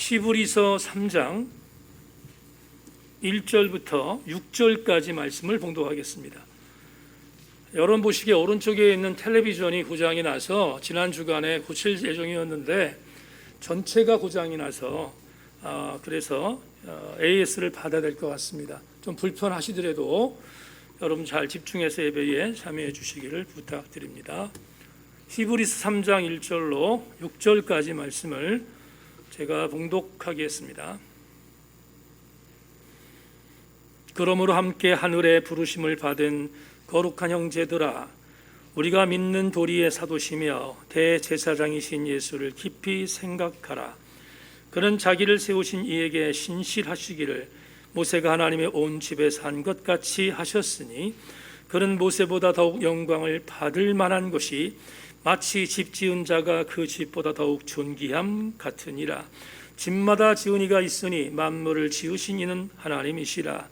히브리서 3장 1절부터 6절까지 말씀을 봉독하겠습니다. 여러분 보시기에 오른쪽에 있는 텔레비전이 고장이 나서 지난 주간에 고칠 예정이었는데 전체가 고장이 나서 그래서 AS를 받아야 될 것 같습니다. 좀 불편하시더라도 여러분 잘 집중해서 예배에 참여해 주시기를 부탁드립니다. 히브리서 3장 1절로 6절까지 말씀을 제가 봉독하겠습니다. 그러므로 함께 하늘의 부르심을 받은 거룩한 형제들아, 우리가 믿는 도리의 사도시며 대제사장이신 예수를 깊이 생각하라. 그는 자기를 세우신 이에게 신실하시기를 모세가 하나님의 온 집에서 한 것 같이 하셨으니, 그는 모세보다 더욱 영광을 받을 만한 것이 마치 집 지은 자가 그 집보다 더욱 존귀함 같으니라. 집마다 지은 이가 있으니 만물을 지으신 이는 하나님이시라.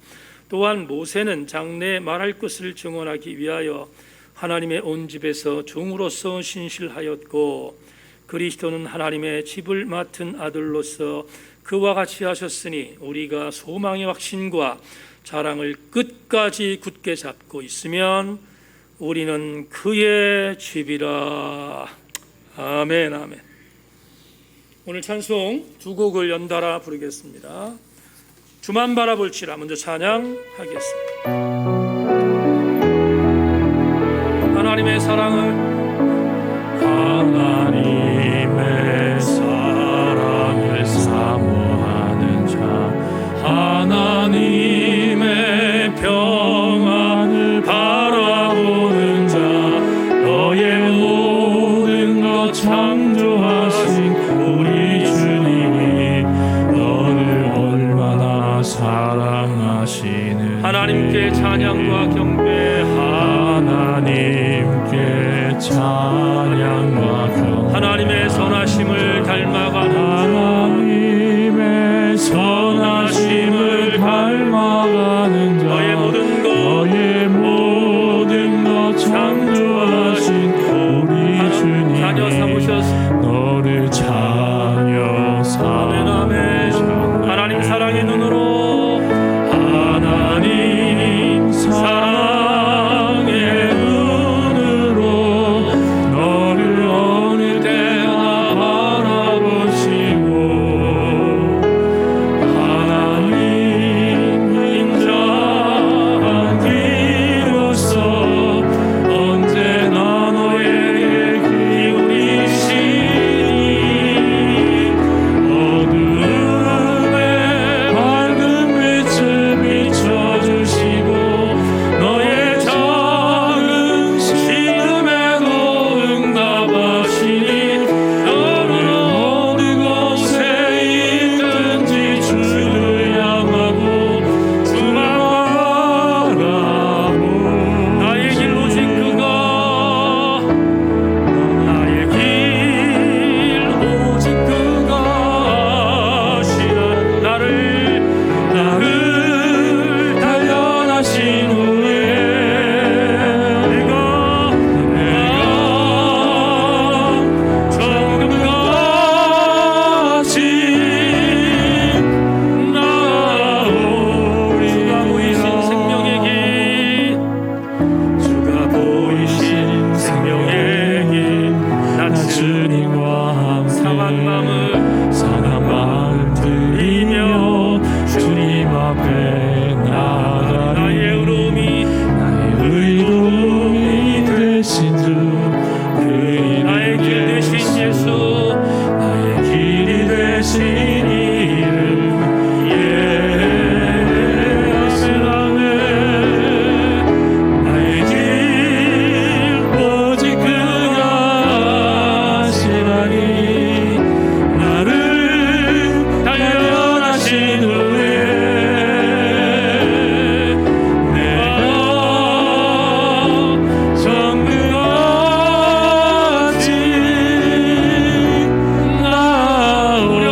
또한 모세는 장래에 말할 것을 증언하기 위하여 하나님의 온 집에서 종으로서 신실하였고, 그리스도는 하나님의 집을 맡은 아들로서 그와 같이 하셨으니 우리가 소망의 확신과 자랑을 끝까지 굳게 잡고 있으면 우리는 그의 집이라. 아멘, 아멘. 오늘 찬송 두 곡을 연달아 부르겠습니다. 주만 바라볼지라 먼저 찬양하겠습니다. 하나님의 사랑을, 하나님의 사랑을 사모하는 자, 하나님의 평안을 바라보는 자, 너의 모든 것 창조하신 우리 주님이 너를 얼마나 사랑하시는 하나님께 찬양과 경배, 하나님께 찬양과 경배, 하나님의 선하심을 닮아가는 하나님의 선하심을 닮아가는 자, 너의 모든 것 창조하신 우리 주님, 자녀 삼으셨습니다. 너를 자녀 삼으셨네. 하나님 사랑의 눈으로, 하나님 사랑의 눈으로 너를 어느 때나 바라보시고, 하나님 인자한 귀로서 언제나 너에게 기울이시니, 어둠에 밝은 빛을 비춰주시고 너의 작은 신음에도 응답하시니, 너는 어느 곳에 있든지 주를 향하고 주만 바라보. 나의 길 오직 그가, 나의 길 오직 그가 하시나. 나를 단련하신 후에 내가 정금같이 나오리라. 주가 보이신 생명의 길, 나 주님과 상한 마음을 상한 마음 들이며 주님 앞에 나가리. 나의 의로움이 의로움이 되신 주, 그 나의 길 되신 예수, 나의 길이 되신 이름 예수라네. 나의 길 오직 그가 하시나니, 나를 단련하신 후에 내가 정금같이 나오리.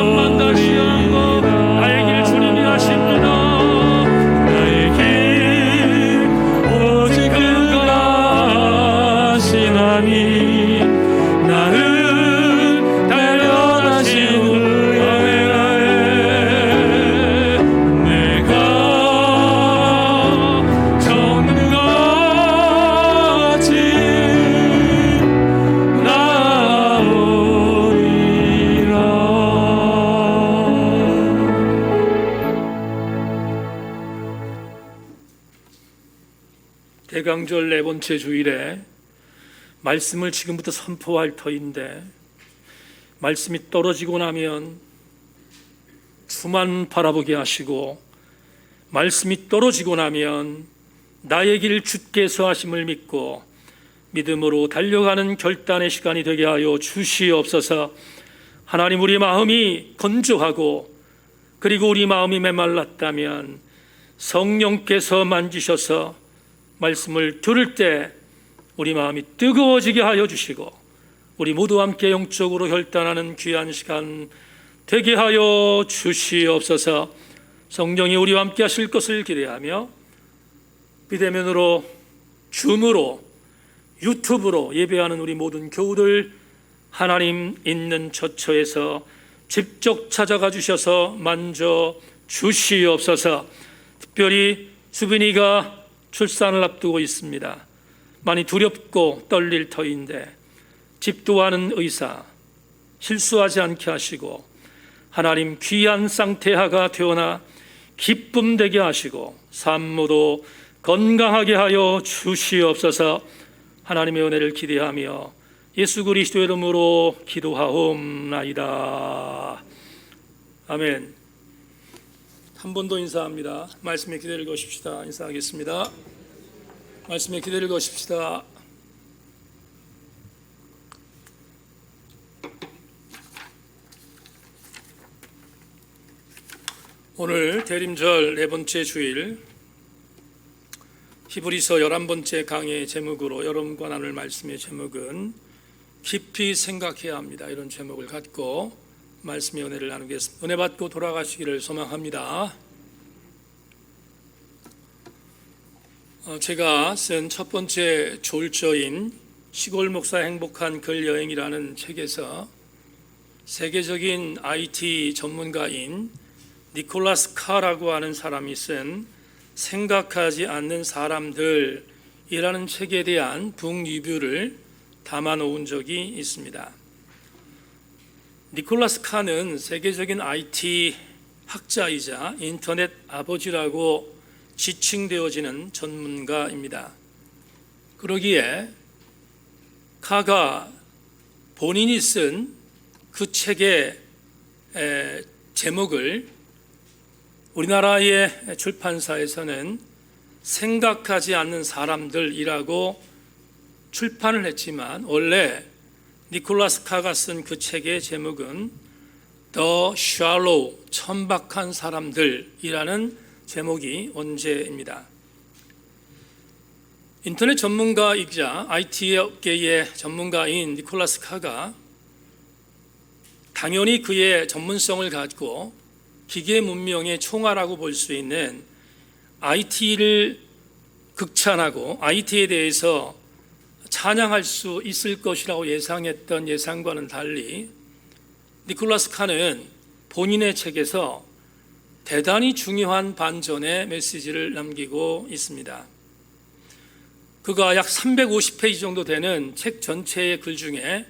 대강절 네 번째 주일에 말씀을 지금부터 선포할 터인데, 말씀이 떨어지고 나면 주만 바라보게 하시고, 말씀이 떨어지고 나면 나의 길 주께서 하심을 믿고 믿음으로 달려가는 결단의 시간이 되게 하여 주시옵소서. 하나님, 우리 마음이 건조하고 그리고 우리 마음이 메말랐다면 성령께서 만지셔서 말씀을 들을 때 우리 마음이 뜨거워지게 하여 주시고 우리 모두 함께 영적으로 결단하는 귀한 시간 되게 하여 주시옵소서. 성령이 우리와 함께 하실 것을 기대하며 비대면으로, 줌으로, 유튜브로 예배하는 우리 모든 교우들, 하나님 있는 저처에서 직접 찾아가 주셔서 만져 주시옵소서. 특별히 수빈이가 출산을 앞두고 있습니다. 많이 두렵고 떨릴 터인데 집도하는 의사 실수하지 않게 하시고 하나님 귀한 쌍태아가 태어나 기쁨 되게 하시고 산모도 건강하게 하여 주시옵소서. 하나님의 은혜를 기대하며 예수 그리스도의 이름으로 기도하옵나이다. 아멘. 한 번 더 인사합니다. 말씀에 기대를 거십시다. 인사하겠습니다. 말씀에 기대를 거십시다. 오늘 대림절 네 번째 주일 히브리서 11번째 강의 제목으로 여러분과 나눌 말씀의 제목은 깊이 생각해야 합니다. 이런 제목을 갖고 말씀의 은혜를 나누겠습니다. 은혜 받고 돌아가시기를 소망합니다. 제가 쓴 첫 번째 졸저인 시골 목사 행복한 글 여행이라는 책에서 세계적인 IT 전문가인 니콜라스 카라고 하는 사람이 쓴 생각하지 않는 사람들이라는 책에 대한 북 리뷰를 담아 놓은 적이 있습니다. 니콜라스 카는 세계적인 IT 학자이자 인터넷 아버지라고 지칭되어지는 전문가입니다. 그러기에 카가 본인이 쓴 그 책의 제목을 우리나라의 출판사에서는 생각하지 않는 사람들이라고 출판을 했지만 원래 니콜라스 카가 쓴 그 책의 제목은 The Shallow, 천박한 사람들이라는 제목이 원제입니다. 인터넷 전문가이자 IT 업계의 전문가인 니콜라스 카가 당연히 그의 전문성을 가지고 기계 문명의 총알이라고 볼 수 있는 IT를 극찬하고 IT에 대해서 찬양할 수 있을 것이라고 예상했던 예상과는 달리 니콜라스 카는 본인의 책에서 대단히 중요한 반전의 메시지를 남기고 있습니다. 그가 약 350페이지 정도 되는 책 전체의 글 중에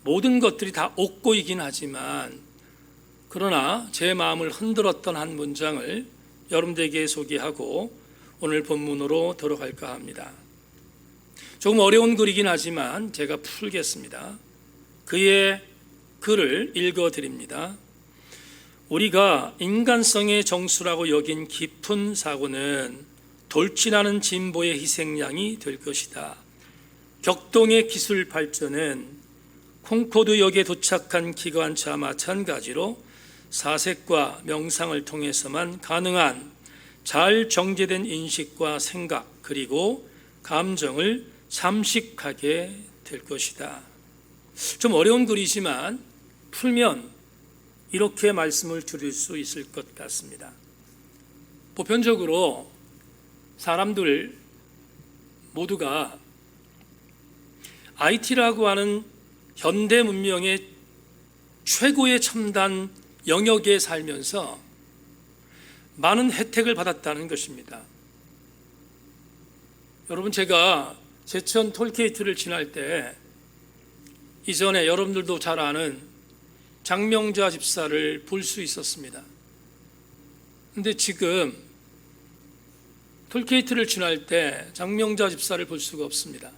모든 것들이 다 옥고이긴 하지만 그러나 제 마음을 흔들었던 한 문장을 여러분들에게 소개하고 오늘 본문으로 들어갈까 합니다. 조금 어려운 글이긴 하지만 제가 풀겠습니다. 그의 글을 읽어드립니다. 우리가 인간성의 정수라고 여긴 깊은 사고는 돌진하는 진보의 희생양이 될 것이다. 격동의 기술 발전은 콩코드역에 도착한 기관차와 마찬가지로 사색과 명상을 통해서만 가능한 잘 정제된 인식과 생각 그리고 감정을 잠식하게 될 것이다. 좀 어려운 글이지만 풀면 이렇게 말씀을 드릴 수 있을 것 같습니다. 보편적으로 사람들 모두가 IT라고 하는 현대 문명의 최고의 첨단 영역에 살면서 많은 혜택을 받았다는 것입니다. 여러분, 제가 제천 톨게이트를 지날 때 이전에 여러분들도 잘 아는 장명자 집사를 볼 수 있었습니다. 그런데 지금 톨게이트를 지날 때 장명자 집사를 볼 수가 없습니다.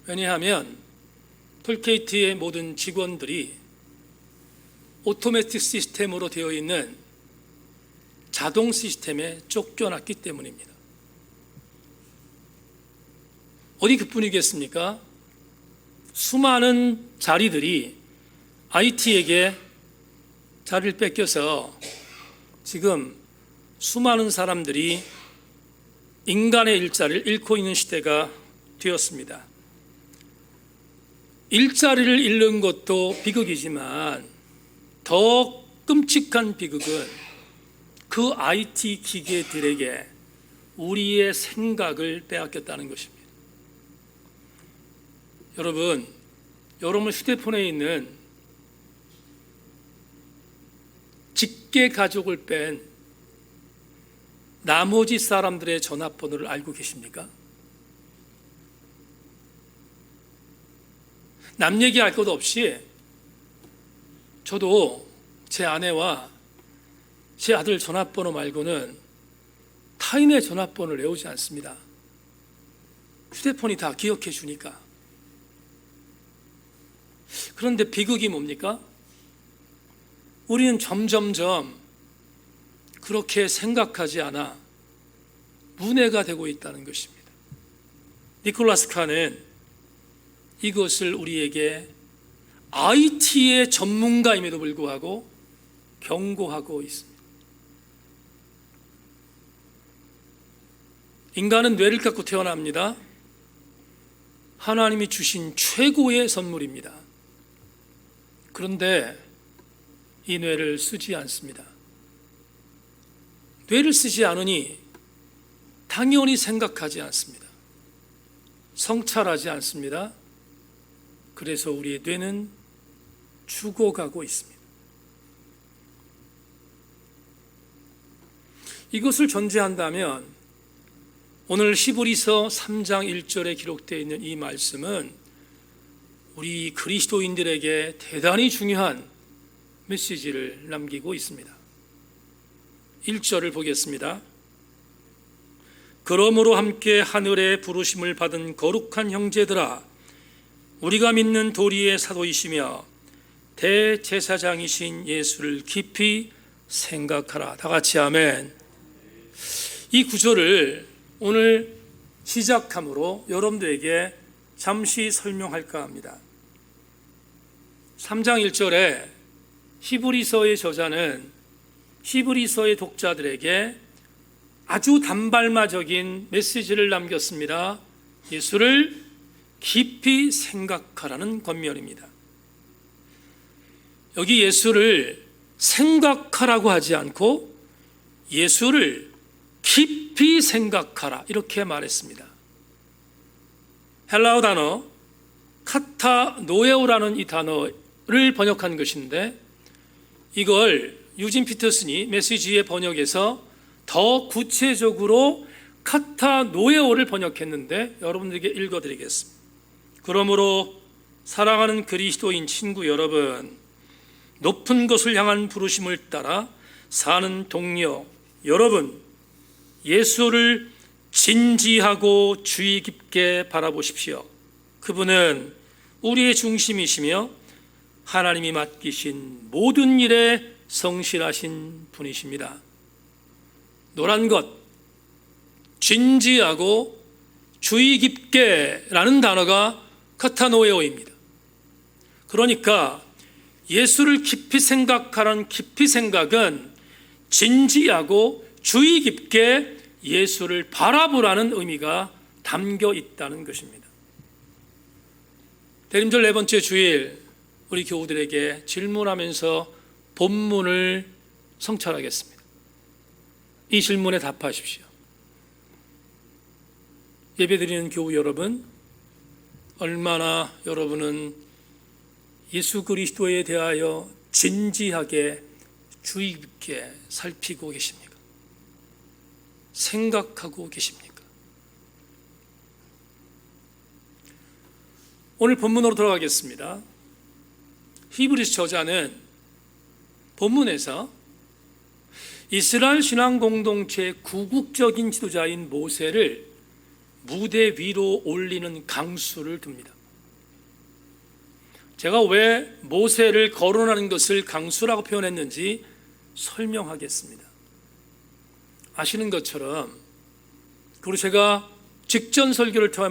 왜냐하면 톨게이트의 모든 직원들이 오토매틱 시스템으로 되어 있는 자동 시스템에 쫓겨났기 때문입니다. 어디 그뿐이겠습니까? 수많은 자리들이 IT에게 자리를 뺏겨서 지금 수많은 사람들이 인간의 일자리를 잃고 있는 시대가 되었습니다. 일자리를 잃는 것도 비극이지만 더 끔찍한 비극은 그 IT 기계들에게 우리의 생각을 빼앗겼다는 것입니다. 여러분 휴대폰에 있는 직계 가족을 뺀 나머지 사람들의 전화번호를 알고 계십니까? 남 얘기할 것 없이 저도 제 아내와 제 아들 전화번호 말고는 타인의 전화번호를 외우지 않습니다. 휴대폰이 다 기억해 주니까. 그런데 비극이 뭡니까? 우리는 점점점 그렇게 생각하지 않아 문해가 되고 있다는 것입니다. 니콜라스 칸은 이것을 우리에게 IT의 전문가임에도 불구하고 경고하고 있습니다. 인간은 뇌를 갖고 태어납니다. 하나님이 주신 최고의 선물입니다. 그런데 이 뇌를 쓰지 않습니다. 뇌를 쓰지 않으니 당연히 생각하지 않습니다. 성찰하지 않습니다. 그래서 우리의 뇌는 죽어가고 있습니다. 이것을 전제한다면 오늘 히브리서 3장 1절에 기록되어 있는 이 말씀은 우리 그리스도인들에게 대단히 중요한 메시지를 남기고 있습니다. 1절을 보겠습니다. 그러므로 함께 하늘의 부르심을 받은 거룩한 형제들아, 우리가 믿는 도리의 사도이시며 대제사장이신 예수를 깊이 생각하라. 다 같이 아멘. 이 구절을 오늘 시작함으로 여러분들에게 잠시 설명할까 합니다. 3장 1절에 히브리서의 저자는 히브리서의 독자들에게 아주 단발마적인 메시지를 남겼습니다. 예수를 깊이 생각하라는 권면입니다. 여기 예수를 생각하라고 하지 않고 예수를 깊이 생각하라 이렇게 말했습니다. 헬라어 단어 카타노에오라는 이 단어를 번역한 것인데 이걸 유진 피터슨이 메시지의 번역에서 더 구체적으로 카타노에오를 번역했는데 여러분들에게 읽어드리겠습니다. 그러므로 사랑하는 그리스도인 친구 여러분, 높은 것을 향한 부르심을 따라 사는 동료 여러분, 예수를 진지하고 주의 깊게 바라보십시오. 그분은 우리의 중심이시며 하나님이 맡기신 모든 일에 성실하신 분이십니다. 노란 것, 진지하고 주의 깊게 라는 단어가 카타노에오입니다. 그러니까 예수를 깊이 생각하라는 깊이 생각은 진지하고 주의 깊게 예수를 바라보라는 의미가 담겨 있다는 것입니다. 대림절 네 번째 주일 우리 교우들에게 질문하면서 본문을 성찰하겠습니다. 이 질문에 답하십시오. 예배드리는 교우 여러분, 얼마나 여러분은 예수 그리스도에 대하여 진지하게 주의 깊게 살피고 계십니까? 생각하고 계십니까? 오늘 본문으로 돌아가겠습니다. 히브리서 저자는 본문에서 이스라엘 신앙 공동체의 구국적인 지도자인 모세를 무대 위로 올리는 강수를 둡니다. 제가 왜 모세를 거론하는 것을 강수라고 표현했는지 설명하겠습니다. 아시는 것처럼, 그리고 제가 직전 설교를 통해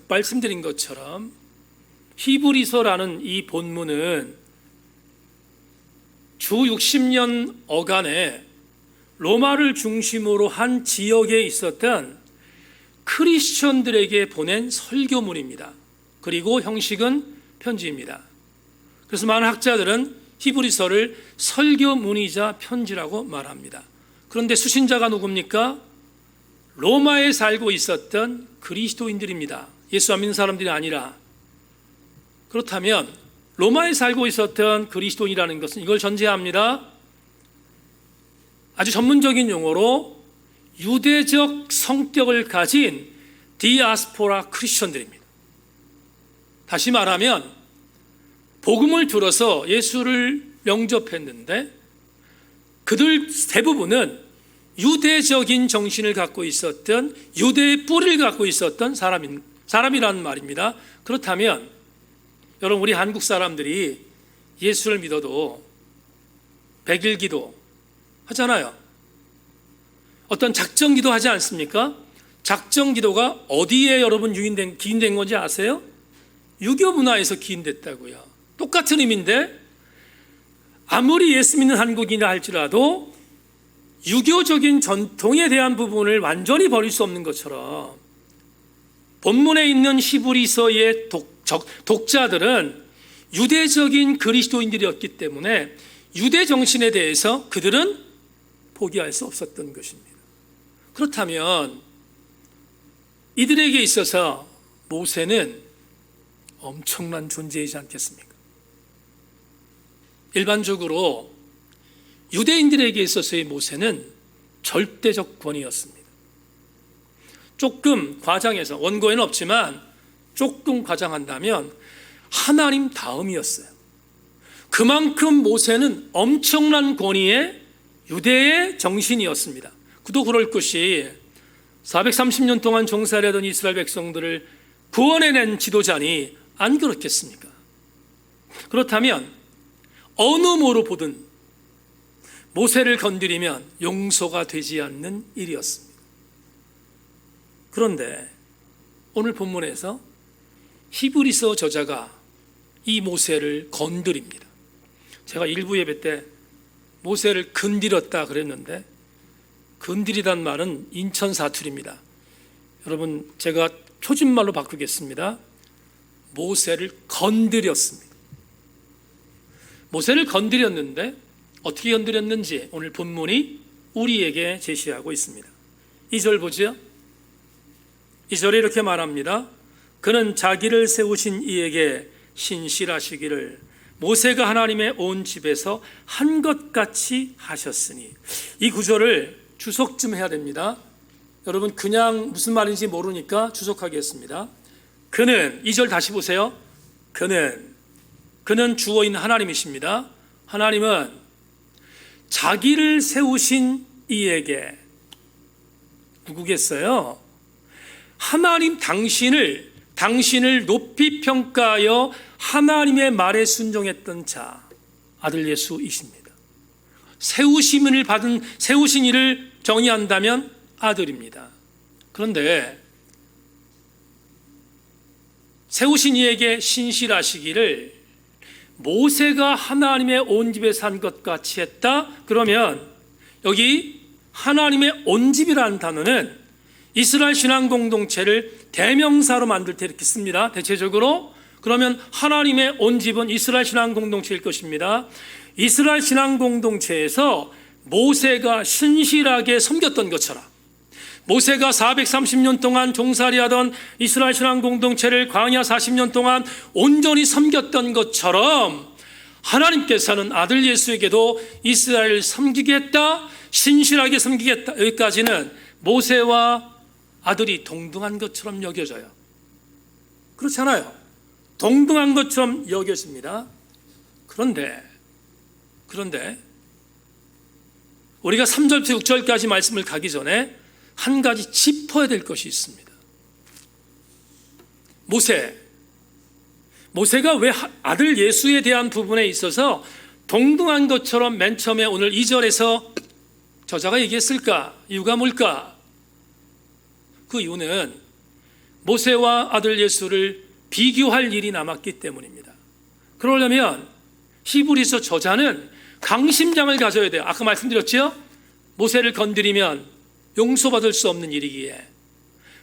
말씀드린 것처럼 히브리서라는 이 본문은 주 60년 어간에 로마를 중심으로 한 지역에 있었던 크리스천들에게 보낸 설교문입니다. 그리고 형식은 편지입니다. 그래서 많은 학자들은 히브리서를 설교문이자 편지라고 말합니다. 그런데 수신자가 누굽니까? 로마에 살고 있었던 그리스도인들입니다. 예수 안 믿는 사람들이 아니라. 그렇다면 로마에 살고 있었던 그리스도인이라는 것은 이걸 전제합니다. 아주 전문적인 용어로 유대적 성격을 가진 디아스포라 크리스천들입니다. 다시 말하면 복음을 들어서 예수를 영접했는데 그들 대부분은 유대적인 정신을 갖고 있었던, 유대의 뿌리를 갖고 있었던 사람이라는 말입니다. 그렇다면 여러분, 우리 한국 사람들이 예수를 믿어도 백일기도 하잖아요. 어떤 작정기도 하지 않습니까? 작정기도가 어디에 여러분 기인된 건지 아세요? 유교 문화에서 기인됐다고요. 똑같은 의미인데 아무리 예수 믿는 한국인이라 할지라도 유교적인 전통에 대한 부분을 완전히 버릴 수 없는 것처럼 본문에 있는 히브리서의 독자들은 유대적인 그리스도인들이었기 때문에 유대 정신에 대해서 그들은 포기할 수 없었던 것입니다. 그렇다면 이들에게 있어서 모세는 엄청난 존재이지 않겠습니까? 일반적으로 유대인들에게 있어서의 모세는 절대적 권위였습니다. 조금 과장해서, 원고에는 없지만 조금 과장한다면 하나님 다음이었어요. 그만큼 모세는 엄청난 권위의 유대의 정신이었습니다. 그도 그럴 것이 430년 동안 종살이하던 이스라엘 백성들을 구원해낸 지도자니 안 그렇겠습니까? 그렇다면 어느 모로 보든 모세를 건드리면 용서가 되지 않는 일이었습니다. 그런데 오늘 본문에서 히브리서 저자가 이 모세를 건드립니다. 제가 일부 예배 때 모세를 건드렸다 그랬는데, 건드리단 말은 인천 사투리입니다. 여러분, 제가 표준말로 바꾸겠습니다. 모세를 건드렸습니다. 모세를 건드렸는데 어떻게 건드렸는지 오늘 본문이 우리에게 제시하고 있습니다. 2절 보죠. 2절에 이렇게 말합니다. 그는 자기를 세우신 이에게 신실하시기를 모세가 하나님의 온 집에서 한 것 같이 하셨으니. 이 구절을 주석 좀 해야 됩니다. 여러분, 그냥 무슨 말인지 모르니까 주석하겠습니다. 그는, 2절 다시 보세요. 그는 주어인 하나님이십니다. 하나님은 자기를 세우신 이에게, 누구겠어요? 하나님 당신을 높이 평가하여 하나님의 말에 순종했던 자, 아들 예수이십니다. 세우신 이를 정의한다면 아들입니다. 그런데 세우신 이에게 신실하시기를 모세가 하나님의 온 집에 산 것 같이 했다. 그러면 여기 하나님의 온 집이라는 단어는 이스라엘 신앙 공동체를 대명사로 만들 때 이렇게 씁니다. 대체적으로. 그러면 하나님의 온 집은 이스라엘 신앙 공동체일 것입니다. 이스라엘 신앙 공동체에서 모세가 신실하게 섬겼던 것처럼, 모세가 430년 동안 종살이하던 이스라엘 신앙 공동체를 광야 40년 동안 온전히 섬겼던 것처럼 하나님께서는 아들 예수에게도 이스라엘을 섬기겠다, 신실하게 섬기겠다. 여기까지는 모세와 아들이 동등한 것처럼 여겨져요. 그렇잖아요. 동등한 것처럼 여겨집니다. 그런데 우리가 3절부터 6절까지 말씀을 가기 전에 한 가지 짚어야 될 것이 있습니다. 모세가 왜 아들 예수에 대한 부분에 있어서 동등한 것처럼 맨 처음에 오늘 2절에서 저자가 얘기했을까? 이유가 뭘까? 그 이유는 모세와 아들 예수를 비교할 일이 남았기 때문입니다. 그러려면 히브리서 저자는 강심장을 가져야 돼요. 아까 말씀드렸죠? 모세를 건드리면 용서받을 수 없는 일이기에.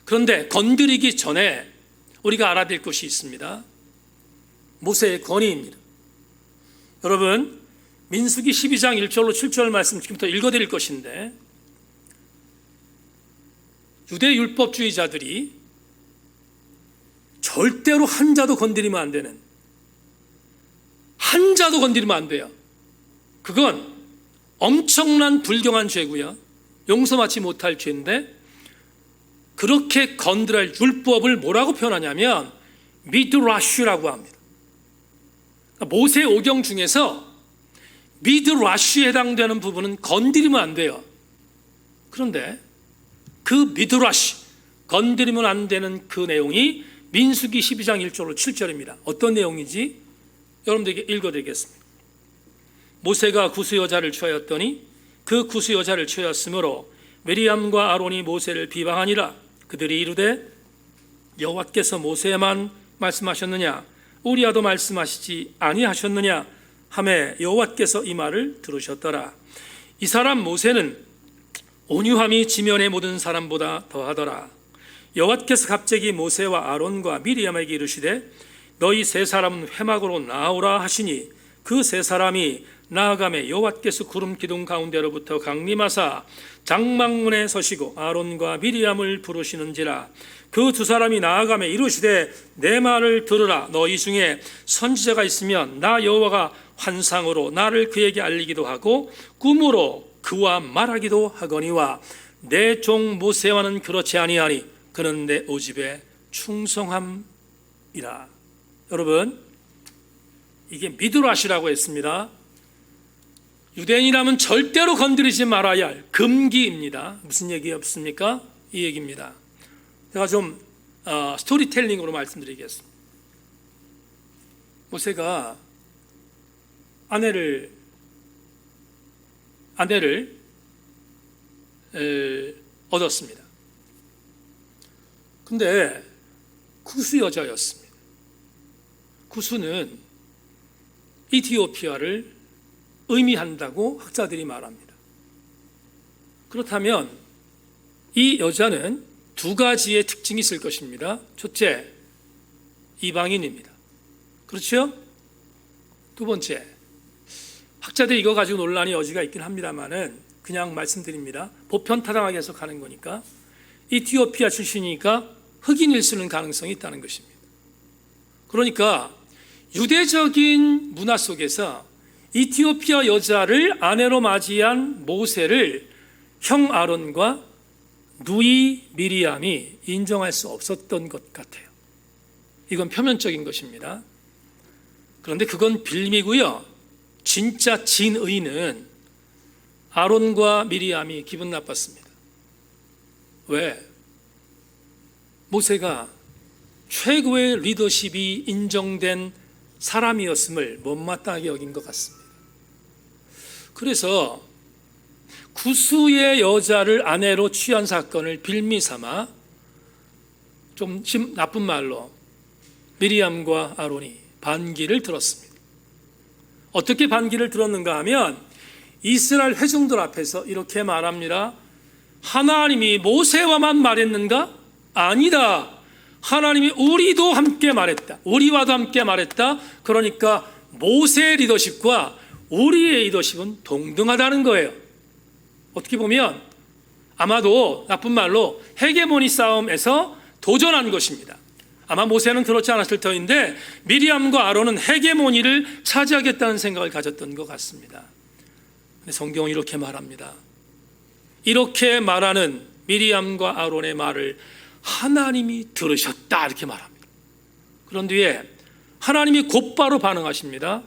그런데 건드리기 전에 우리가 알아야 될 것이 있습니다. 모세의 권위입니다. 여러분, 민수기 12장 1절로 7절 말씀 지금부터 읽어드릴 것인데, 유대 율법주의자들이 절대로 한 자도 건드리면 안 되는, 한 자도 건드리면 안 돼요. 그건 엄청난 불경한 죄고요, 용서받지 못할 죄인데, 그렇게 건드릴 율법을 뭐라고 표현하냐면 미드라슈라고 합니다. 모세 오경 중에서 미드라슈에 해당되는 부분은 건드리면 안 돼요. 그런데 그 미드라슈, 건드리면 안 되는 그 내용이 민수기 12장 1절로 7절입니다. 어떤 내용인지 여러분들에게 읽어드리겠습니다. 모세가 구스 여자를 취하였더니 그 구스 여자를 취하였으므로 미리암과 아론이 모세를 비방하니라. 그들이 이르되 여호와께서 모세에만 말씀하셨느냐 우리와도 말씀하시지 아니하셨느냐 하매 여호와께서 이 말을 들으셨더라. 이 사람 모세는 온유함이 지면의 모든 사람보다 더하더라. 여호와께서 갑자기 모세와 아론과 미리암에게 이르시되 너희 세 사람은 회막으로 나오라 하시니 그 세 사람이 나아가매 여호와께서 구름 기둥 가운데로부터 강림하사 장막문에 서시고 아론과 미리암을 부르시는지라. 그 두 사람이 나아가매 이르시되 내 말을 들으라. 너희 중에 선지자가 있으면 나 여호와가 환상으로 나를 그에게 알리기도 하고 꿈으로 그와 말하기도 하거니와 내 종 모세와는 그렇지 아니하니 그는 내 오집에 충성함이라. 여러분, 이게 미드라시라고 했습니다. 유대인이라면 절대로 건드리지 말아야 할 금기입니다. 무슨 얘기 없습니까? 이 얘기입니다. 제가 좀 스토리텔링으로 말씀드리겠습니다. 모세가 아내를 얻었습니다. 근데 구스 여자였습니다. 구스는 이티오피아를 의미한다고 학자들이 말합니다. 그렇다면 이 여자는 두 가지의 특징이 있을 것입니다. 첫째, 이방인입니다. 그렇죠? 두 번째, 학자들이 이거 가지고 논란의 여지가 있긴 합니다만은 그냥 말씀드립니다. 보편타당하게 해석하는 거니까 이티오피아 출신이니까 흑인일 수 있는 가능성이 있다는 것입니다. 그러니까 유대적인 문화 속에서 이티오피아 여자를 아내로 맞이한 모세를 형 아론과 누이 미리암이 인정할 수 없었던 것 같아요. 이건 표면적인 것입니다. 그런데 그건 빌미고요. 진짜 진의는 아론과 미리암이 기분 나빴습니다. 왜? 모세가 최고의 리더십이 인정된 사람이었음을 못마땅하게 여긴 것 같습니다. 그래서 구스의 여자를 아내로 취한 사건을 빌미삼아 좀 나쁜 말로 미리암과 아론이 반기를 들었습니다. 어떻게 반기를 들었는가 하면 이스라엘 회중들 앞에서 이렇게 말합니다. 하나님이 모세와만 말했는가? 아니다. 하나님이 우리도 함께 말했다. 우리와도 함께 말했다. 그러니까 모세의 리더십과 우리의 리더십은 동등하다는 거예요. 어떻게 보면 아마도 나쁜 말로 헤게모니 싸움에서 도전한 것입니다. 아마 모세는 그렇지 않았을 터인데 미리암과 아론은 헤게모니를 차지하겠다는 생각을 가졌던 것 같습니다. 근데 성경은 이렇게 말합니다. 이렇게 말하는 미리암과 아론의 말을 하나님이 들으셨다 이렇게 말합니다. 그런 뒤에 하나님이 곧바로 반응하십니다.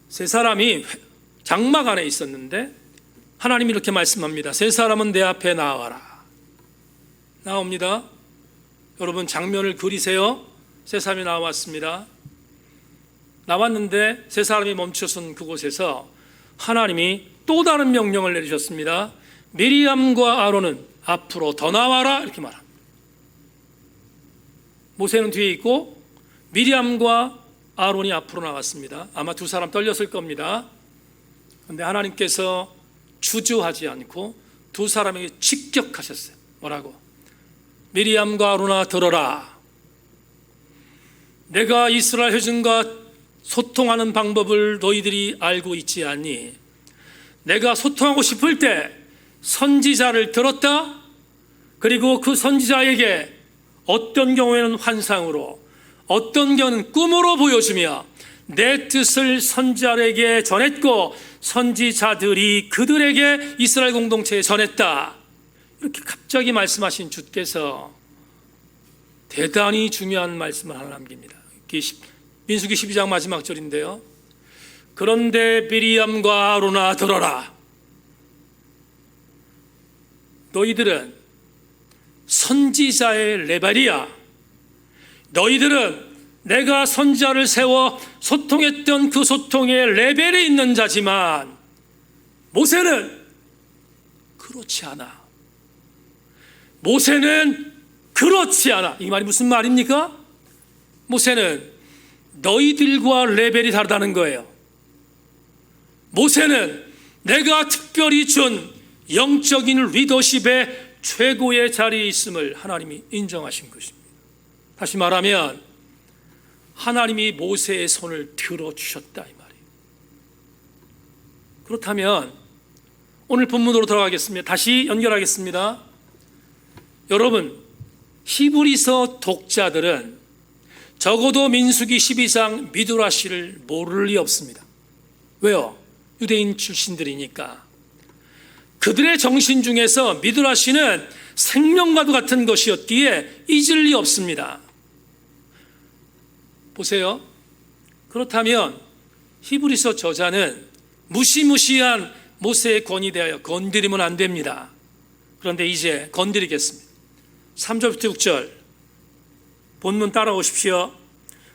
세 사람이 장막 안에 있었는데 하나님이 이렇게 말씀합니다. 세 사람은 내 앞에 나와라. 나옵니다. 여러분 장면을 그리세요. 세 사람이 나왔습니다. 나왔는데 세 사람이 멈춰선 그곳에서 하나님이 또 다른 명령을 내리셨습니다. 미리암과 아론은 앞으로 더 나와라 이렇게 말합니다. 모세는 뒤에 있고 미리암과 아론이 앞으로 나왔습니다. 아마 두 사람 떨렸을 겁니다. 그런데 하나님께서 주저하지 않고 두 사람에게 직격하셨어요. 뭐라고? 미리암과 아론아 들어라. 내가 이스라엘 회중과 소통하는 방법을 너희들이 알고 있지 않니? 내가 소통하고 싶을 때 선지자를 들었다. 그리고 그 선지자에게 어떤 경우에는 환상으로, 어떤 경우는 꿈으로 보여주며 내 뜻을 선지자에게 전했고 선지자들이 그들에게 이스라엘 공동체에 전했다. 이렇게 갑자기 말씀하신 주께서 대단히 중요한 말씀을 하나 남깁니다. 민수기 12장 마지막 절인데요. 그런데 미리암과 아론아 들어라. 너희들은 선지자의 레벨이야. 너희들은 내가 선지자를 세워 소통했던 그 소통의 레벨에 있는 자지만 모세는 그렇지 않아. 모세는 그렇지 않아. 이 말이 무슨 말입니까? 모세는 너희들과 레벨이 다르다는 거예요. 모세는 내가 특별히 준 영적인 리더십의 최고의 자리에 있음을 하나님이 인정하신 것입니다. 다시 말하면 하나님이 모세의 손을 들어주셨다 이 말이에요. 그렇다면 오늘 본문으로 들어가겠습니다. 다시 연결하겠습니다. 여러분, 히브리서 독자들은 적어도 민수기 12장 미드라시를 모를 리 없습니다. 왜요? 유대인 출신들이니까. 그들의 정신 중에서 미드라시는 생명과도 같은 것이었기에 잊을 리 없습니다. 보세요. 그렇다면 히브리서 저자는 무시무시한 모세의 권위에 대하여 건드리면 안 됩니다. 그런데 이제 건드리겠습니다. 3절부터 6절 본문 따라오십시오.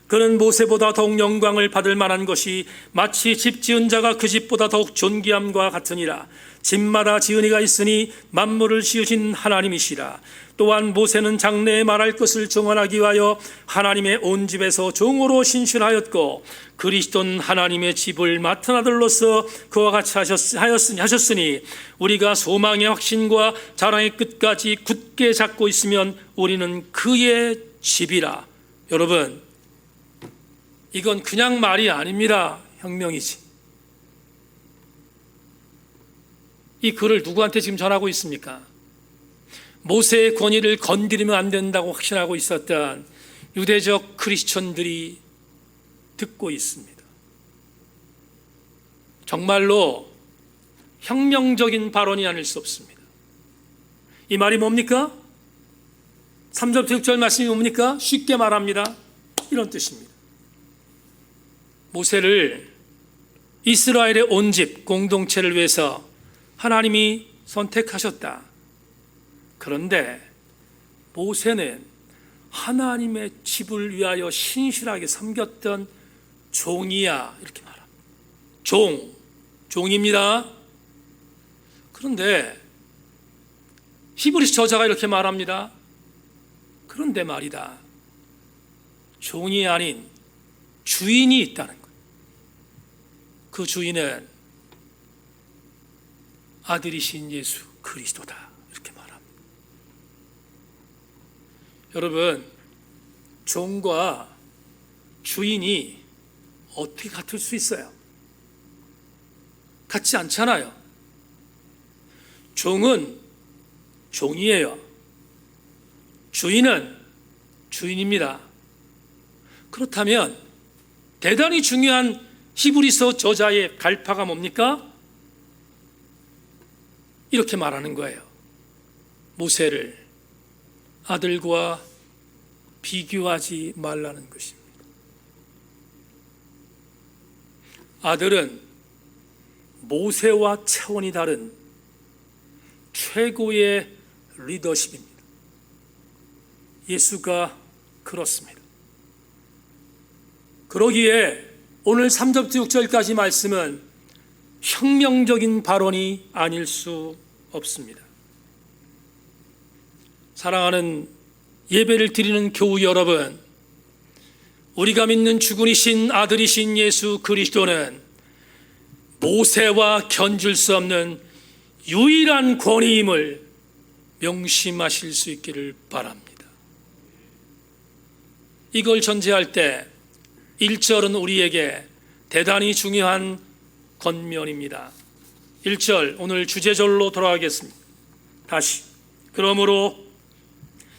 그는 모세보다 더욱 영광을 받을 만한 것이 마치 집 지은 자가 그 집보다 더욱 존귀함과 같으니라. 집마다 지은이가 있으니 만물을 지으신 하나님이시라. 또한 모세는 장래에 말할 것을 정언하기 위하여 하나님의 온 집에서 종으로 신실하였고 그리스도는 하나님의 집을 맡은 아들로서 그와 같이 하셨으니 우리가 소망의 확신과 자랑의 끝까지 굳게 잡고 있으면 우리는 그의 집이라. 여러분, 이건 그냥 말이 아닙니다. 혁명이지. 이 글을 누구한테 지금 전하고 있습니까? 모세의 권위를 건드리면 안 된다고 확신하고 있었던 유대적 크리스천들이 듣고 있습니다. 정말로 혁명적인 발언이 아닐 수 없습니다. 이 말이 뭡니까? 3절부터 6절 말씀이 뭡니까? 쉽게 말합니다. 이런 뜻입니다. 모세를 이스라엘의 온 집 공동체를 위해서 하나님이 선택하셨다. 그런데 모세는 하나님의 집을 위하여 신실하게 섬겼던 종이야 이렇게 말합니다. 종입니다. 그런데 히브리서 저자가 이렇게 말합니다. 그런데 말이다. 종이 아닌 주인이 있다는 거예요. 그 주인은 아들이신 예수 그리스도다 이렇게 말합니다. 여러분, 종과 주인이 어떻게 같을 수 있어요? 같지 않잖아요. 종은 종이에요. 주인은 주인입니다. 그렇다면 대단히 중요한 히브리서 저자의 갈파가 뭡니까? 이렇게 말하는 거예요. 모세를 아들과 비교하지 말라는 것입니다. 아들은 모세와 차원이 다른 최고의 리더십입니다. 예수가 그렇습니다. 그러기에 오늘 3절부터 6절까지 말씀은 혁명적인 발언이 아닐 수 없습니다. 사랑하는 예배를 드리는 교우 여러분, 우리가 믿는 주군이신 아들이신 예수 그리스도는 모세와 견줄 수 없는 유일한 권위임을 명심하실 수 있기를 바랍니다. 이걸 전제할 때 1절은 우리에게 대단히 중요한 권면입니다. 1절, 오늘 주제절로 돌아가겠습니다. 다시, 그러므로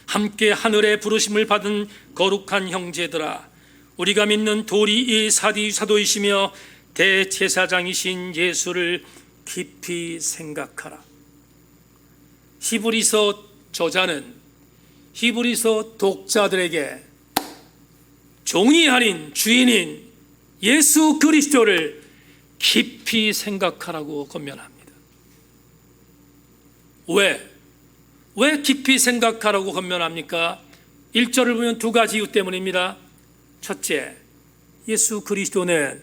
함께 하늘의 부르심을 받은 거룩한 형제들아, 우리가 믿는 도리의 사도이시며 대제사장이신 예수를 깊이 생각하라. 히브리서 저자는 히브리서 독자들에게 종이 아닌 주인인 예수 그리스도를 깊이 생각하라고 권면합니다. 왜 깊이 생각하라고 권면합니까? 1절을 보면 두 가지 이유 때문입니다. 첫째, 예수 그리스도는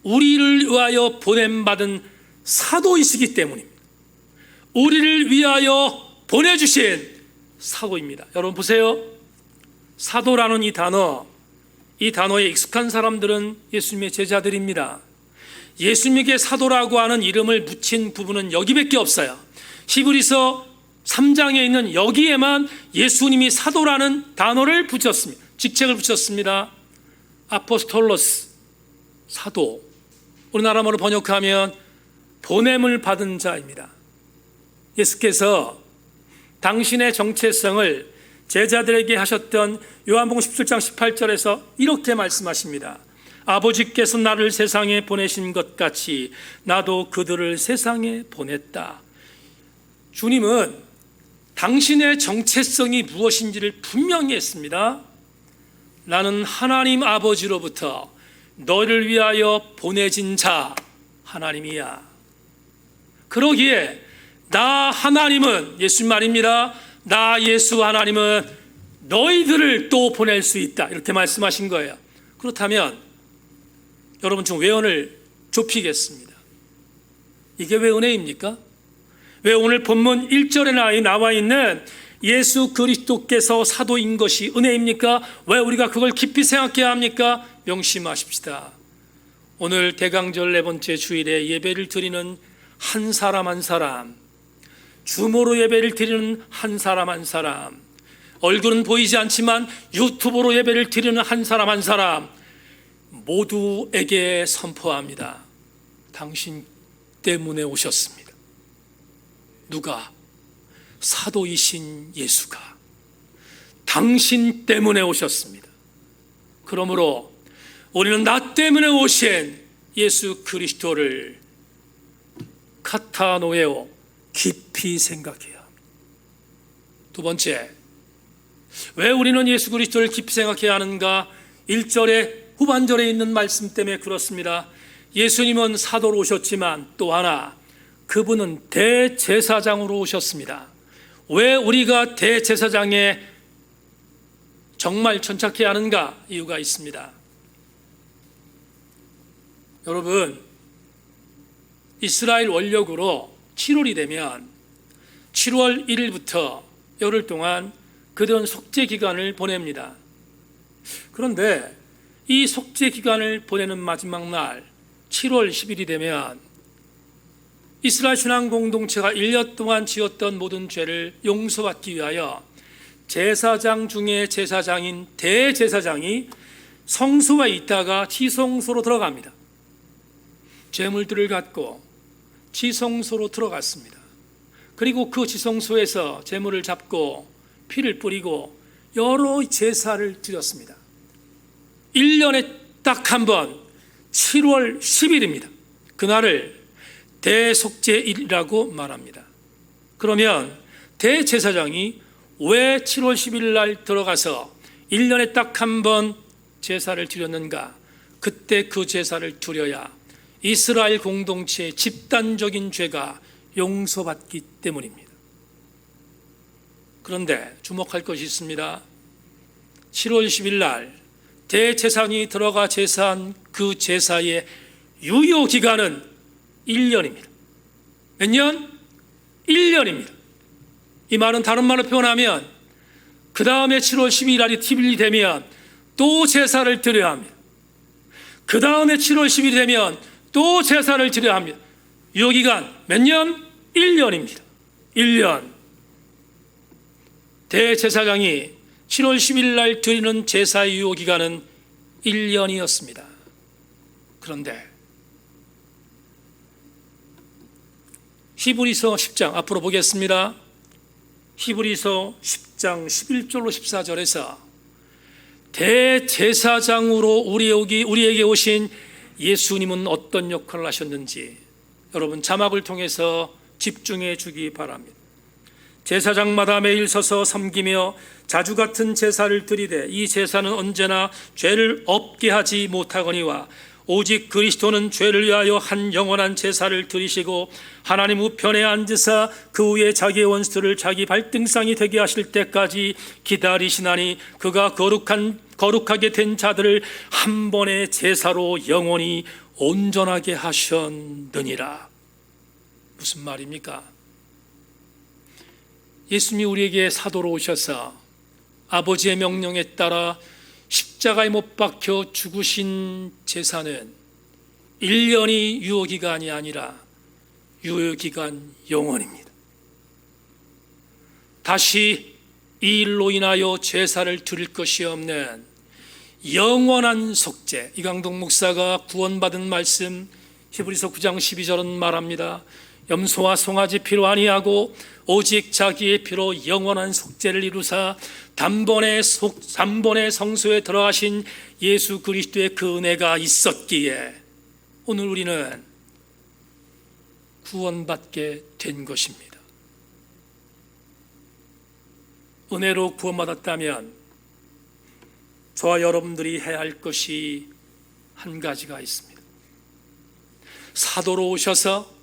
우리를 위하여 보냄받은 사도이시기 때문입니다. 우리를 위하여 보내주신 사도입니다. 여러분 보세요. 사도라는 이 단어에 익숙한 사람들은 예수님의 제자들입니다. 예수님에게 사도라고 하는 이름을 붙인 부분은 여기밖에 없어요. 히브리서 3장에 있는 여기에만 예수님이 사도라는 단어를 붙였습니다. 직책을 붙였습니다. 아포스톨로스, 사도. 우리나라말로 번역하면 보냄을 받은 자입니다. 예수께서 당신의 정체성을 제자들에게 하셨던 요한복음 17장 18절에서 이렇게 말씀하십니다. 아버지께서 나를 세상에 보내신 것 같이 나도 그들을 세상에 보냈다. 주님은 당신의 정체성이 무엇인지를 분명히 했습니다. 나는 하나님 아버지로부터 너를 위하여 보내진 자 하나님이야. 그러기에 나 하나님은, 예수님 말입니다, 나 예수 하나님은 너희들을 또 보낼 수 있다, 이렇게 말씀하신 거예요. 그렇다면 여러분 좀 외연을 좁히겠습니다. 이게 왜 은혜입니까? 왜 오늘 본문 1절에 나와 있는 예수 그리스도께서 사도인 것이 은혜입니까? 왜 우리가 그걸 깊이 생각해야 합니까? 명심하십시다. 오늘 대강절 네 번째 주일에 예배를 드리는 한 사람 한 사람, 주모로 예배를 드리는 한 사람 한 사람, 얼굴은 보이지 않지만 유튜브로 예배를 드리는 한 사람 한 사람 모두에게 선포합니다. 당신 때문에 오셨습니다. 누가? 사도이신 예수가 당신 때문에 오셨습니다. 그러므로 우리는 나 때문에 오신 예수 그리스도를 카타노에오 깊이 생각해야 합니다. 두 번째, 왜 우리는 예수 그리스도를 깊이 생각해야 하는가? 1절에 후반절에 있는 말씀 때문에 그렇습니다. 예수님은 사도로 오셨지만 또 하나 그분은 대제사장으로 오셨습니다. 왜 우리가 대제사장에 정말 천착해야 하는가? 이유가 있습니다. 여러분, 이스라엘 원력으로 7월이 되면 7월 1일부터 열흘 동안 그들은 속죄 기간을 보냅니다. 그런데 이 속죄 기간을 보내는 마지막 날 7월 10일이 되면 이스라엘 신앙 공동체가 1년 동안 지었던 모든 죄를 용서받기 위하여 제사장 중에 제사장인 대제사장이 성소에 있다가 지성소로 들어갑니다. 제물들을 갖고 지성소로 들어갔습니다. 그리고 그 지성소에서 제물을 잡고 피를 뿌리고 여러 제사를 드렸습니다. 1년에 딱 한 번 7월 10일입니다. 그날을 대속죄일이라고 말합니다. 그러면 대제사장이 왜 7월 10일 날 들어가서 1년에 딱 한 번 제사를 드렸는가? 그때 그 제사를 드려야 이스라엘 공동체의 집단적인 죄가 용서받기 때문입니다. 그런데 주목할 것이 있습니다. 7월 10일 날 대제사장이 들어가 제사한 그 제사의 유효 기간은 1년입니다. 몇 년? 1년입니다. 이 말은 다른 말로 표현하면 그 다음에 7월 12일 날이 10일이 되면 또 제사를 드려야 합니다. 그 다음에 7월 10일이 되면 또 제사를 드려야 합니다. 유효기간 몇 년? 1년입니다. 1년. 대제사장이 7월 10일 날 드리는 제사의 유효기간은 1년이었습니다. 그런데 히브리서 10장 앞으로 보겠습니다. 히브리서 10장 11절로 14절에서 대제사장으로 우리에게 오신 예수님은 어떤 역할을 하셨는지 여러분 자막을 통해서 집중해 주기 바랍니다. 제사장마다 매일 서서 섬기며 자주 같은 제사를 드리되 이 제사는 언제나 죄를 없게 하지 못하거니와 오직 그리스도는 죄를 위하여 한 영원한 제사를 드리시고 하나님 우편에 앉으사 그 후에 자기의 원수들을 자기 발등상이 되게 하실 때까지 기다리시나니 그가 거룩하게 된 자들을 한 번의 제사로 영원히 온전하게 하셨느니라. 무슨 말입니까? 예수님이 우리에게 사도로 오셔서 아버지의 명령에 따라 십자가에 못 박혀 죽으신 제사는 1년이 유효기간이 아니라 유효기간 영원입니다. 다시 이 일로 인하여 제사를 드릴 것이 없는 영원한 속죄, 이강동 목사가 구원받은 말씀 히브리서 9장 12절은 말합니다. 염소와 송아지 피로 아니하고 오직 자기의 피로 영원한 속죄를 이루사 단번에 성소에 들어가신 예수 그리스도의 그 은혜가 있었기에 오늘 우리는 구원받게 된 것입니다. 은혜로 구원받았다면 저와 여러분들이 해야 할 것이 한 가지가 있습니다. 사도로 오셔서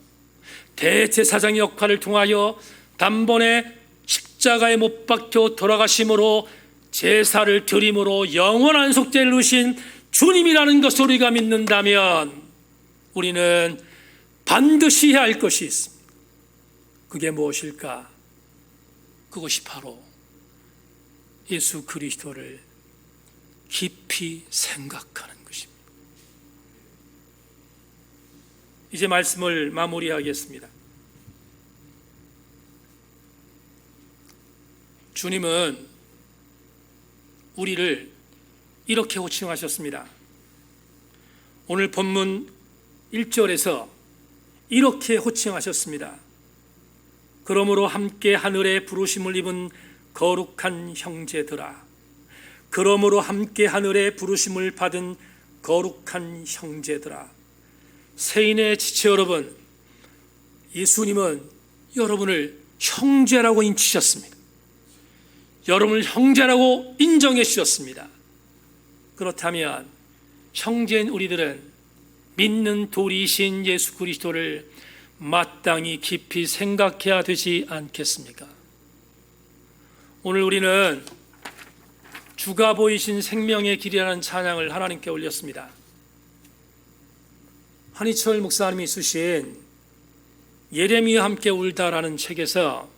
대제사장의 역할을 통하여 단번에 십자가에 못 박혀 돌아가심으로 제사를 드림으로 영원한 속죄를 이루신 주님이라는 것을 우리가 믿는다면 우리는 반드시 해야 할 것이 있습니다. 그게 무엇일까? 그것이 바로 예수 그리스도를 깊이 생각하는 것입니다. 이제 말씀을 마무리하겠습니다. 주님은 우리를 이렇게 호칭하셨습니다. 오늘 본문 1절에서 이렇게 호칭하셨습니다. 그러므로 함께 하늘의 부르심을 입은 거룩한 형제들아, 그러므로 함께 하늘의 부르심을 받은 거룩한 형제들아. 세인의 지체 여러분, 예수님은 여러분을 형제라고 인치셨습니다. 여러분을 형제라고 인정해 주셨습니다. 그렇다면 형제인 우리들은 믿는 도리이신 예수 그리스도를 마땅히 깊이 생각해야 되지 않겠습니까? 오늘 우리는 주가 보이신 생명의 길이라는 찬양을 하나님께 올렸습니다. 한희철 목사님이 쓰신 예레미야와 함께 울다라는 책에서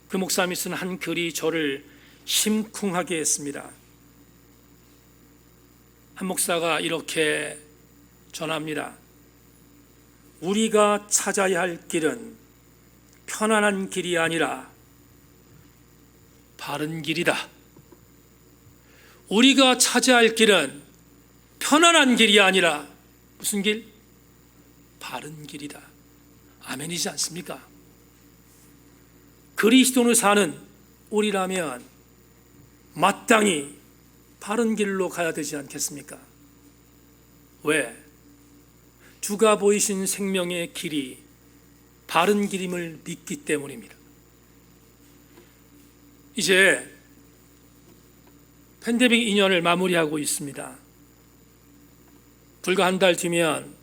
그 목사님이 쓴 한 글이 저를 심쿵하게 했습니다. 한 목사가 이렇게 전합니다. 우리가 찾아야 할 길은 편안한 길이 아니라 바른 길이다. 우리가 찾아야 할 길은 편안한 길이 아니라 무슨 길? 바른 길이다. 아멘이지 않습니까? 그리스도를 사는 우리라면 마땅히 바른 길로 가야 되지 않겠습니까? 왜? 주가 보이신 생명의 길이 바른 길임을 믿기 때문입니다. 이제 팬데믹 2년을 마무리하고 있습니다. 불과 한 달 뒤면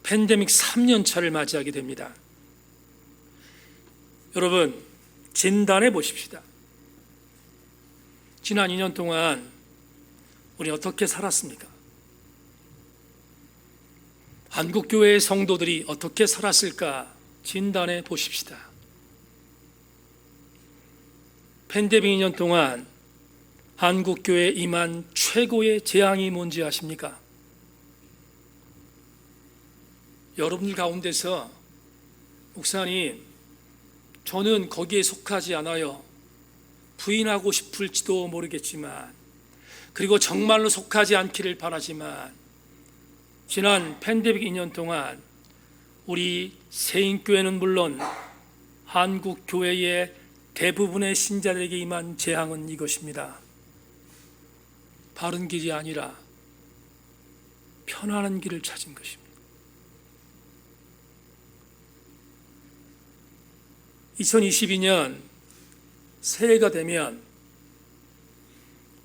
팬데믹 3년 차를 맞이하게 됩니다. 여러분, 진단해 보십시다. 지난 2년 동안 우리 어떻게 살았습니까? 한국교회의 성도들이 어떻게 살았을까 진단해 보십시다. 팬데믹 2년 동안 한국교회에 임한 최고의 재앙이 뭔지 아십니까? 여러분들 가운데서 목사님, 저는 거기에 속하지 않아요. 부인하고 싶을지도 모르겠지만, 그리고 정말로 속하지 않기를 바라지만, 지난 팬데믹 2년 동안 우리 세인교회는 물론 한국교회의 대부분의 신자들에게 임한 재앙은 이것입니다. 바른 길이 아니라 편안한 길을 찾은 것입니다. 2022년 새해가 되면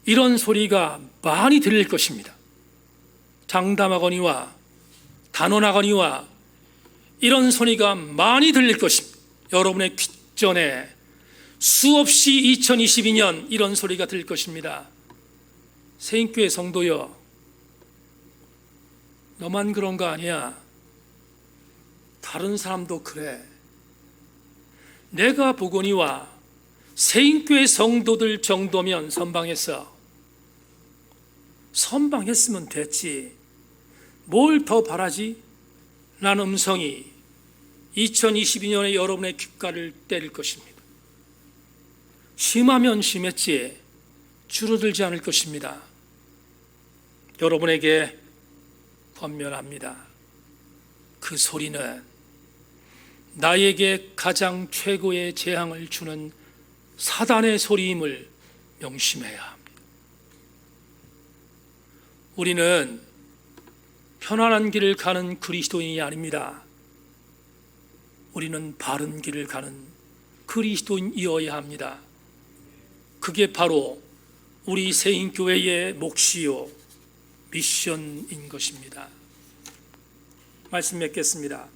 이런 소리가 많이 들릴 것입니다. 장담하거니와 단언하거니와 이런 소리가 많이 들릴 것입니다. 여러분의 귓전에 수없이 2022년 이런 소리가 들릴 것입니다. 세인교회 성도여, 너만 그런 거 아니야. 다른 사람도 그래. 내가 보거니와 세인교회 성도들 정도면 선방했으면 됐지. 뭘 더 바라지? 라는 음성이 2022년에 여러분의 귓가를 때릴 것입니다. 심하면 심했지 줄어들지 않을 것입니다. 여러분에게 권면합니다. 그 소리는 나에게 가장 최고의 재앙을 주는 사단의 소리임을 명심해야 합니다. 우리는 편안한 길을 가는 그리스도인이 아닙니다. 우리는 바른 길을 가는 그리스도인이어야 합니다. 그게 바로 우리 세인교회의 몫이요 미션인 것입니다. 말씀 맺겠습니다.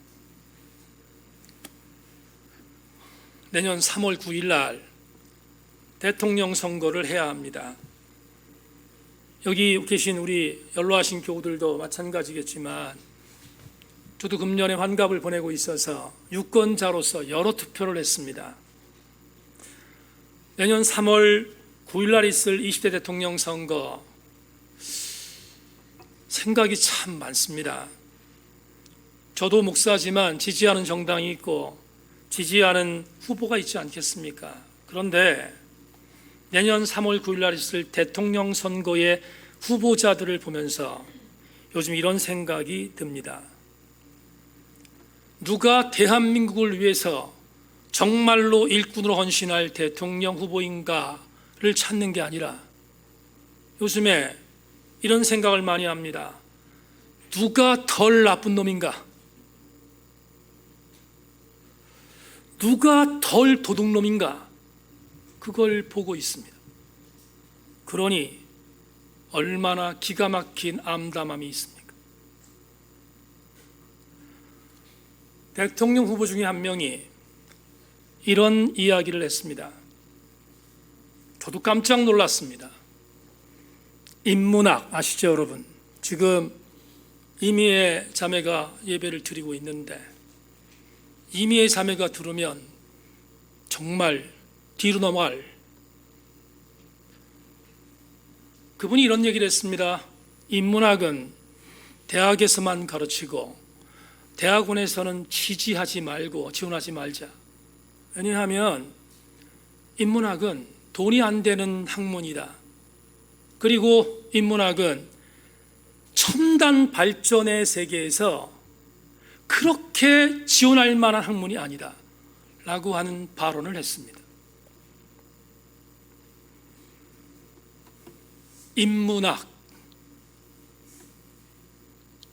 내년 3월 9일 날 대통령 선거를 해야 합니다. 여기 계신 우리 연로하신 교우들도 마찬가지겠지만 저도 금년에 환갑을 보내고 있어서 유권자로서 여러 투표를 했습니다. 내년 3월 9일 날 있을 20대 대통령 선거 생각이 참 많습니다. 저도 목사지만 지지하는 정당이 있고 지지하는 후보가 있지 않겠습니까? 그런데 내년 3월 9일 날 있을 대통령 선거의 후보자들을 보면서 요즘 이런 생각이 듭니다. 누가 대한민국을 위해서 정말로 일꾼으로 헌신할 대통령 후보인가를 찾는 게 아니라 요즘에 이런 생각을 많이 합니다. 누가 덜 나쁜 놈인가? 누가 덜 도둑놈인가? 그걸 보고 있습니다. 그러니 얼마나 기가 막힌 암담함이 있습니까? 대통령 후보 중에 한 명이 이런 이야기를 했습니다. 저도 깜짝 놀랐습니다. 인문학 아시죠, 여러분? 지금 이미애 자매가 예배를 드리고 있는데 이미애 자매가 들으면 정말 뒤로 넘어갈, 그분이 이런 얘기를 했습니다. 인문학은 대학에서만 가르치고 대학원에서는 취지하지 말고 지원하지 말자. 왜냐하면 인문학은 돈이 안 되는 학문이다. 그리고 인문학은 첨단 발전의 세계에서 그렇게 지원할 만한 학문이 아니다 라고 하는 발언을 했습니다. 인문학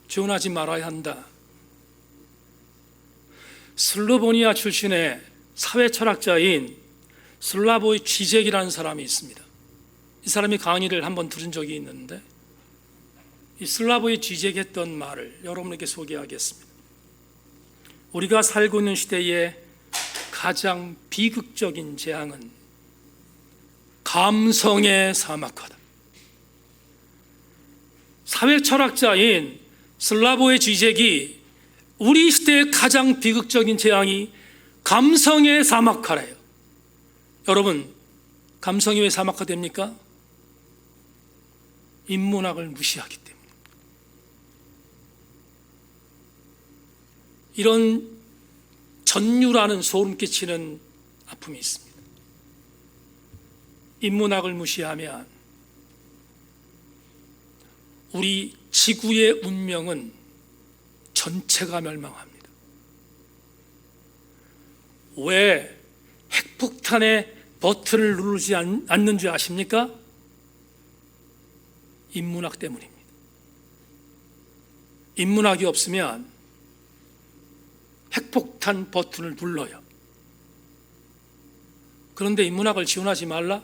지원하지 말아야 한다. 슬로보니아 출신의 사회철학자인 슬라보이 지젝이라는 사람이 있습니다. 이 사람이 강의를 한번 들은 적이 있는데 이 슬라보이 지젝이 했던 말을 여러분에게 소개하겠습니다. 우리가 살고 있는 시대에 가장 비극적인 재앙은 감성의 사막화다. 사회철학자인 슬라보의 지적이 우리 시대의 가장 비극적인 재앙이 감성의 사막화래요. 여러분, 감성이 왜 사막화됩니까? 인문학을 무시하기 때문에. 이런 전류라는 소름 끼치는 아픔이 있습니다. 인문학을 무시하면 우리 지구의 운명은 전체가 멸망합니다. 왜 핵폭탄의 버튼을 누르지 않는 줄 아십니까? 인문학 때문입니다. 인문학이 없으면 핵폭탄 버튼을 눌러요. 그런데 인문학을 지원하지 말라?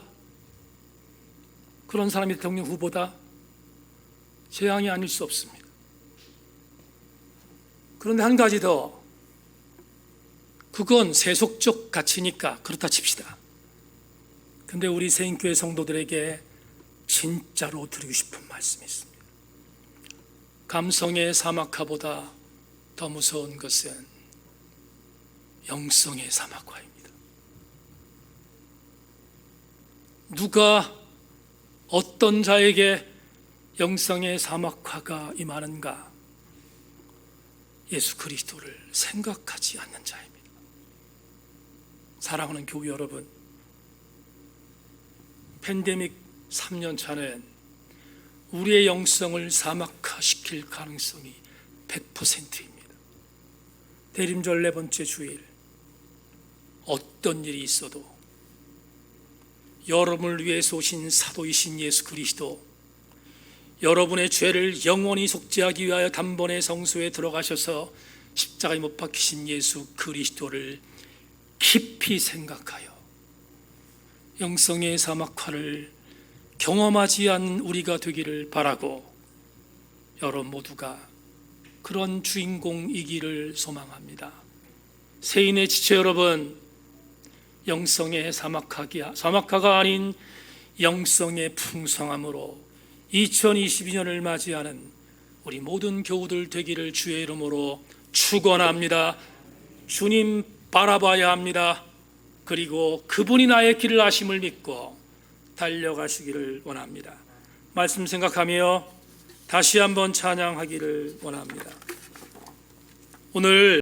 그런 사람이 대통령 후보다? 재앙이 아닐 수 없습니다. 그런데 한 가지 더, 그건 세속적 가치니까 그렇다 칩시다. 근데 우리 세인교회 성도들에게 진짜로 드리고 싶은 말씀이 있습니다. 감성의 사막화보다 더 무서운 것은 영성의 사막화입니다. 누가 어떤 자에게 영성의 사막화가 임하는가? 예수 그리스도를 생각하지 않는 자입니다. 사랑하는 교우 여러분, 팬데믹 3년 차는 우리의 영성을 사막화시킬 가능성이 100%입니다. 대림절 4번째 주일, 어떤 일이 있어도 여러분을 위해서 오신 사도이신 예수 그리스도, 여러분의 죄를 영원히 속죄하기 위하여 단번에 성소에 들어가셔서 십자가에 못 박히신 예수 그리스도를 깊이 생각하여 영성의 사막화를 경험하지 않은 우리가 되기를 바라고, 여러분 모두가 그런 주인공이기를 소망합니다. 세인의 지체 여러분, 영성의 사막화가 아닌 영성의 풍성함으로 2022년을 맞이하는 우리 모든 교우들 되기를 주의 이름으로 축원합니다. 주님 바라봐야 합니다. 그리고 그분이 나의 길을 아심을 믿고 달려가시기를 원합니다. 말씀 생각하며 다시 한번 찬양하기를 원합니다. 오늘